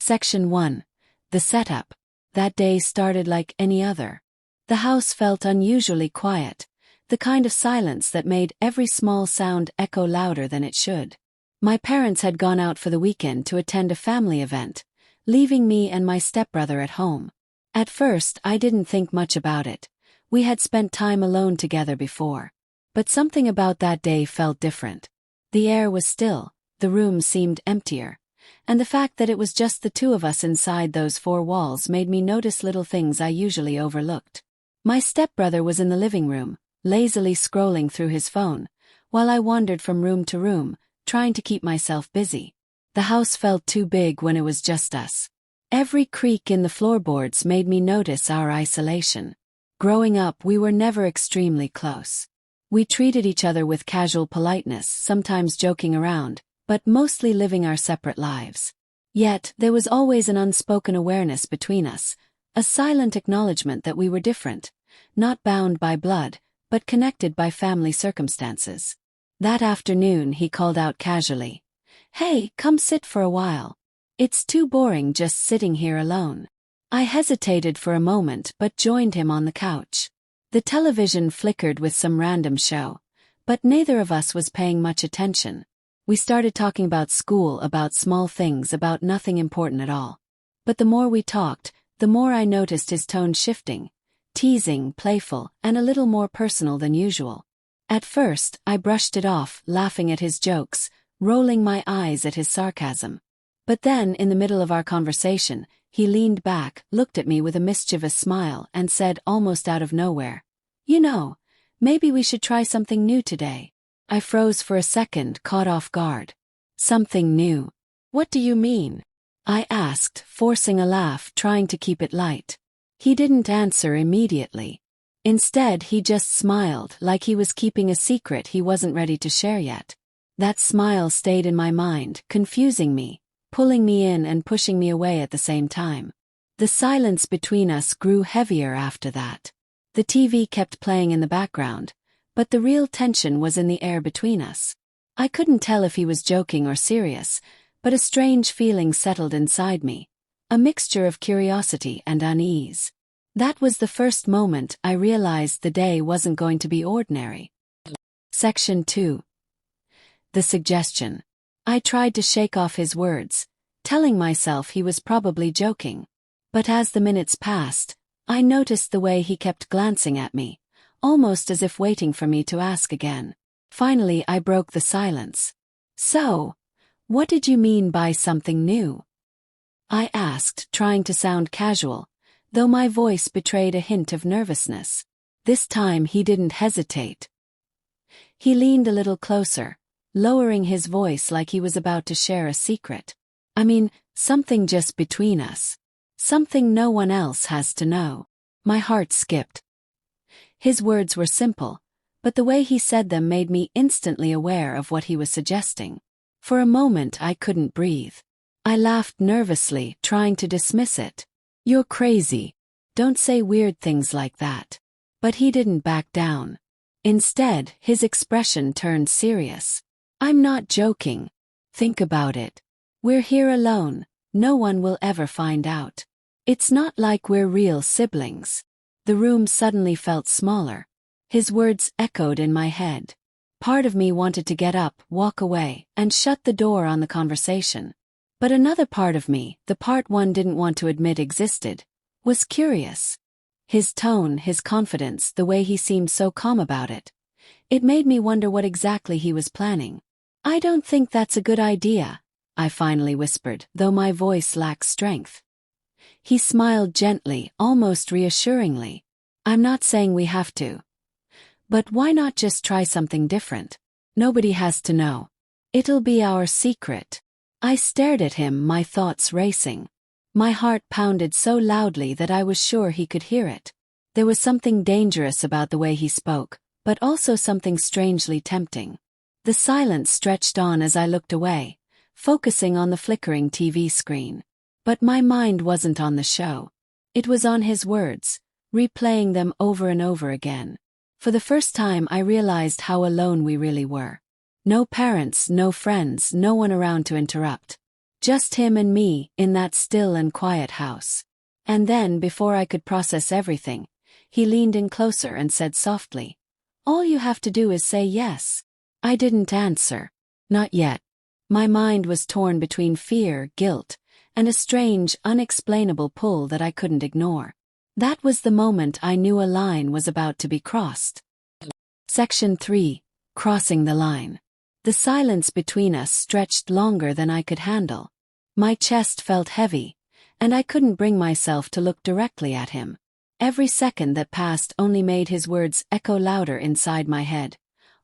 Section 1. The setup. That day started like any other. The house felt unusually quiet, the kind of silence that made every small sound echo louder than it should. My parents had gone out for the weekend to attend a family event, leaving me and my stepbrother at home. At first, I didn't think much about it. We had spent time alone together before. But something about that day felt different. The air was still, the room seemed emptier, and the fact that it was just the two of us inside those four walls made me notice little things I usually overlooked. My stepbrother was in the living room, lazily scrolling through his phone, while I wandered from room to room, trying to keep myself busy. The house felt too big when it was just us. Every creak in the floorboards made me notice our isolation. Growing up, we were never extremely close. We treated each other with casual politeness, sometimes joking around, but mostly living our separate lives. Yet, there was always an unspoken awareness between us, a silent acknowledgement that we were different, not bound by blood, but connected by family circumstances. That afternoon, he called out casually, "Hey, come sit for a while. It's too boring just sitting here alone." I hesitated for a moment but joined him on the couch. The television flickered with some random show, but neither of us was paying much attention. We started talking about school, about small things, about nothing important at all. But the more we talked, the more I noticed his tone shifting, teasing, playful, and a little more personal than usual. At first, I brushed it off, laughing at his jokes, rolling my eyes at his sarcasm. But then, in the middle of our conversation, he leaned back, looked at me with a mischievous smile, and said almost out of nowhere, "You know, maybe we should try something new today." I froze for a second, caught off guard. "Something new? What do you mean?" I asked, forcing a laugh, trying to keep it light. He didn't answer immediately. Instead, he just smiled, like he was keeping a secret he wasn't ready to share yet. That smile stayed in my mind, confusing me, pulling me in and pushing me away at the same time. The silence between us grew heavier after that. The TV kept playing in the background, but the real tension was in the air between us. I couldn't tell if he was joking or serious, but a strange feeling settled inside me, a mixture of curiosity and unease. That was the first moment I realized the day wasn't going to be ordinary. Section 2. The suggestion. I tried to shake off his words, telling myself he was probably joking. But as the minutes passed, I noticed the way he kept glancing at me, almost as if waiting for me to ask again. Finally, I broke the silence. "So, what did you mean by something new?" I asked, trying to sound casual, though my voice betrayed a hint of nervousness. This time he didn't hesitate. He leaned a little closer, lowering his voice like he was about to share a secret. "I mean, something just between us. Something no one else has to know." My heart skipped. His words were simple, but the way he said them made me instantly aware of what he was suggesting. For a moment I couldn't breathe. I laughed nervously, trying to dismiss it. "You're crazy. Don't say weird things like that." But he didn't back down. Instead, his expression turned serious. "I'm not joking. Think about it. We're here alone. No one will ever find out. It's not like we're real siblings." The room suddenly felt smaller. His words echoed in my head. Part of me wanted to get up, walk away, and shut the door on the conversation. But another part of me, the part one didn't want to admit existed, was curious. His tone, his confidence, the way he seemed so calm about it. It made me wonder what exactly he was planning. "I don't think that's a good idea," I finally whispered, though my voice lacked strength. He smiled gently, almost reassuringly. "I'm not saying we have to. But why not just try something different? Nobody has to know. It'll be our secret." I stared at him, my thoughts racing. My heart pounded so loudly that I was sure he could hear it. There was something dangerous about the way he spoke, but also something strangely tempting. The silence stretched on as I looked away, focusing on the flickering TV screen. But my mind wasn't on the show. It was on his words, replaying them over and over again. For the first time I realized how alone we really were. No parents, no friends, no one around to interrupt. Just him and me, in that still and quiet house. And then, before I could process everything, he leaned in closer and said softly, "All you have to do is say yes." I didn't answer. Not yet. My mind was torn between fear, guilt, and a strange, unexplainable pull that I couldn't ignore. That was the moment I knew a line was about to be crossed. Section 3. Crossing the line. The silence between us stretched longer than I could handle. My chest felt heavy, and I couldn't bring myself to look directly at him. Every second that passed only made his words echo louder inside my head.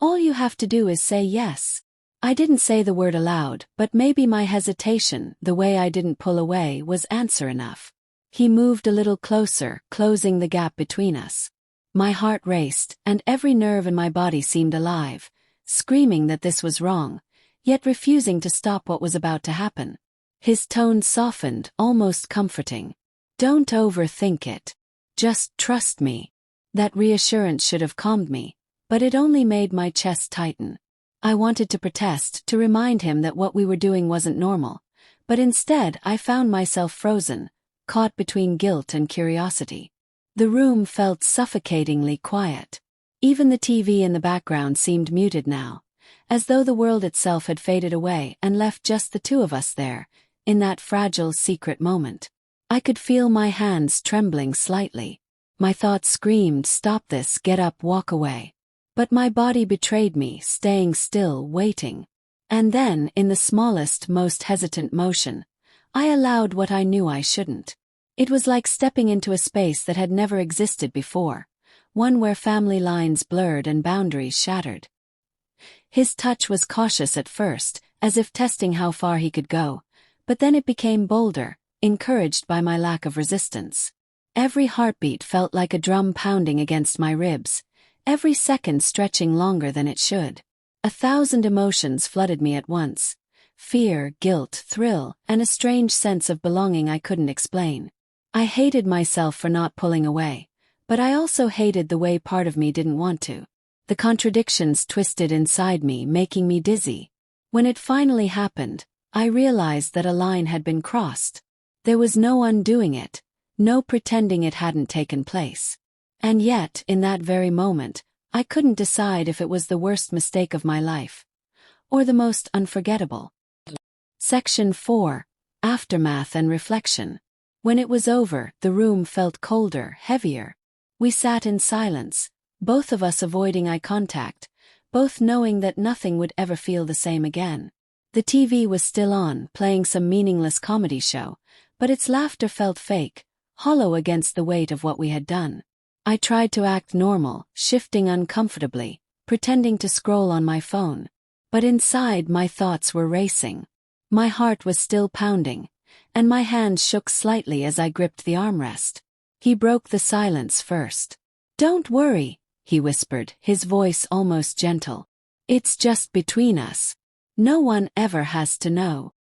"All you have to do is say yes." I didn't say the word aloud, but maybe my hesitation, the way I didn't pull away, was answer enough. He moved a little closer, closing the gap between us. My heart raced, and every nerve in my body seemed alive, screaming that this was wrong, yet refusing to stop what was about to happen. His tone softened, almost comforting. "Don't overthink it. Just trust me." That reassurance should have calmed me, but it only made my chest tighten. I wanted to protest, to remind him that what we were doing wasn't normal, but instead I found myself frozen, caught between guilt and curiosity. The room felt suffocatingly quiet. Even the TV in the background seemed muted now, as though the world itself had faded away and left just the two of us there, in that fragile secret moment. I could feel my hands trembling slightly. My thoughts screamed, "Stop this, get up, walk away." But my body betrayed me, staying still, waiting. And then, in the smallest, most hesitant motion, I allowed what I knew I shouldn't. It was like stepping into a space that had never existed before, one where family lines blurred and boundaries shattered. His touch was cautious at first, as if testing how far he could go, but then it became bolder, encouraged by my lack of resistance. Every heartbeat felt like a drum pounding against my ribs, every second stretching longer than it should. 1,000 emotions flooded me at once: fear, guilt, thrill, and a strange sense of belonging I couldn't explain. I hated myself for not pulling away, but I also hated the way part of me didn't want to. The contradictions twisted inside me, making me dizzy. When it finally happened, I realized that a line had been crossed. There was no undoing it, no pretending it hadn't taken place. And yet, in that very moment, I couldn't decide if it was the worst mistake of my life, or the most unforgettable. Section 4. Aftermath and Reflection. When it was over, the room felt colder, heavier. We sat in silence, both of us avoiding eye contact, both knowing that nothing would ever feel the same again. The TV was still on, playing some meaningless comedy show, but its laughter felt fake, hollow against the weight of what we had done. I tried to act normal, shifting uncomfortably, pretending to scroll on my phone. But inside my thoughts were racing. My heart was still pounding, and my hands shook slightly as I gripped the armrest. He broke the silence first. "Don't worry," he whispered, his voice almost gentle. "It's just between us. No one ever has to know."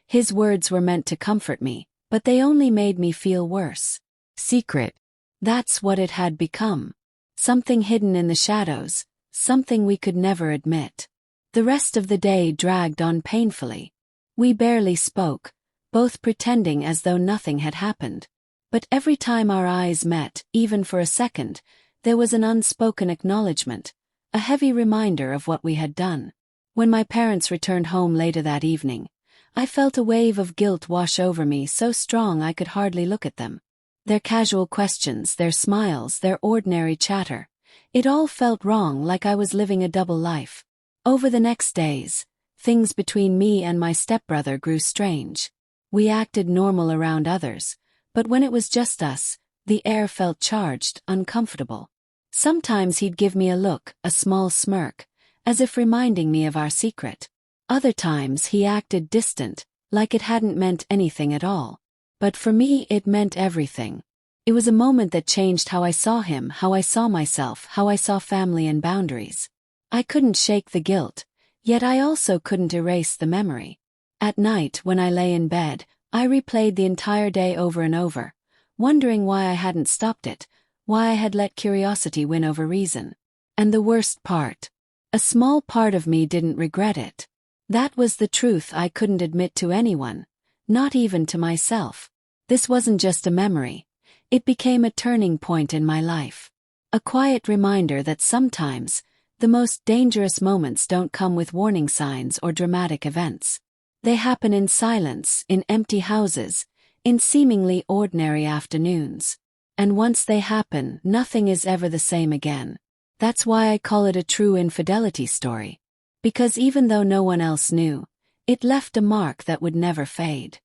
His words were meant to comfort me, but they only made me feel worse. Secret. That's what it had become. Something hidden in the shadows, something we could never admit. The rest of the day dragged on painfully. We barely spoke, both pretending as though nothing had happened. But every time our eyes met, even for a second, there was an unspoken acknowledgement, a heavy reminder of what we had done. When my parents returned home later that evening, I felt a wave of guilt wash over me, so strong I could hardly look at them. Their casual questions, their smiles, their ordinary chatter. It all felt wrong, like I was living a double life. Over the next days, things between me and my stepbrother grew strange. We acted normal around others, but when it was just us, the air felt charged, uncomfortable. Sometimes he'd give me a look, a small smirk, as if reminding me of our secret. Other times he acted distant, like it hadn't meant anything at all. But for me it meant everything. It was a moment that changed how I saw him, how I saw myself, how I saw family and boundaries. I couldn't shake the guilt, yet I also couldn't erase the memory. At night, when I lay in bed, I replayed the entire day over and over, wondering why I hadn't stopped it, why I had let curiosity win over reason. And the worst part, a small part of me didn't regret it. That was the truth I couldn't admit to anyone, not even to myself. This wasn't just a memory. It became a turning point in my life. A quiet reminder that sometimes, the most dangerous moments don't come with warning signs or dramatic events. They happen in silence, in empty houses, in seemingly ordinary afternoons. And once they happen, nothing is ever the same again. That's why I call it a true infidelity story. Because even though no one else knew, it left a mark that would never fade.